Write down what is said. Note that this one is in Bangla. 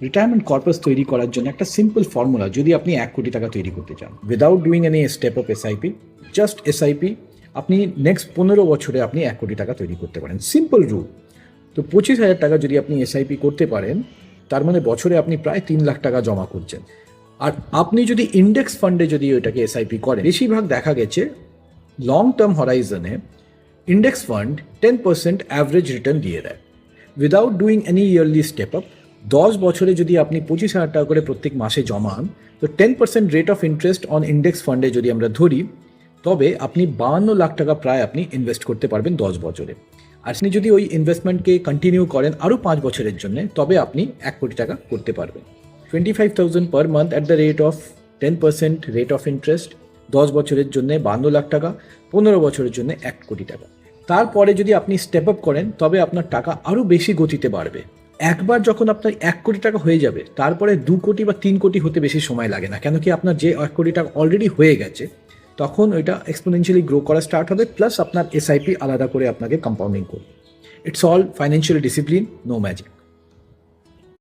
রিটায়ারমেন্ট কর্পাস তৈরি করার জন্য একটা সিম্পল ফর্মুলা, যদি আপনি 1 কোটি টাকা তৈরি করতে চান without doing any step of SIP, just SIP, আপনি নেক্সট 15 বছরে আপনি 1 কোটি টাকা তৈরি করতে পারেন। Simple rule. তো 25,000 টাকা যদি আপনি এসআইপি করতে পারেন, তার মানে বছরে আপনি প্রায় 3 লাখ টাকা জমা করছেন। আর আপনি যদি ইন্ডেক্স ফান্ডে যদি ওইটাকে এসআইপি করেন, বেশিরভাগ দেখা গেছে লং টার্ম হরাইজনে ইন্ডেক্স ফান্ড 10% অ্যাভারেজ রিটার্ন দিয়ে দেয় without doing any yearly step up. 10 বছরে যদি আপনি 25,000 টাকা করে প্রত্যেক মাসে জমান, তো 10% rate of interest on index ফান্ডে যদি আমরা ধরি, তবে আপনি 52 লাখ টাকা প্রায় আপনি ইনভেস্ট করতে পারবেন 10 বছরে। আর আপনি যদি ওই ইনভেস্টমেন্টকে কন্টিনিউ করেন আরও 5 বছরের জন্য, তবে আপনি 1 কোটি টাকা করতে পারবেন। 25,000 per month at the rate of 10% rate of interest, 10 বছরের জন্য 52 লাখ টাকা, 15 বছরের জন্য 1 কোটি টাকা। তারপরে যদি আপনি স্টেপ আপ করেন, তবে আপনার টাকা আরও বেশি গতিতে বাড়বে। একবার যখন আপনার 1 কোটি টাকা হয়ে যাবে, তারপরে 2 কোটি বা 3 কোটি হতে বেশি সময় লাগে না, কেন কি আপনার যে 1 কোটি টাকা অলরেডি হয়ে গেছে, তখন ওইটা এক্সপোনেনশিয়ালি গ্রো করা স্টার্ট হবে, প্লাস আপনার এসআইপি আলাদা করে আপনাকে কম্পাউন্ডিং করবে। It's all financial discipline, no magic.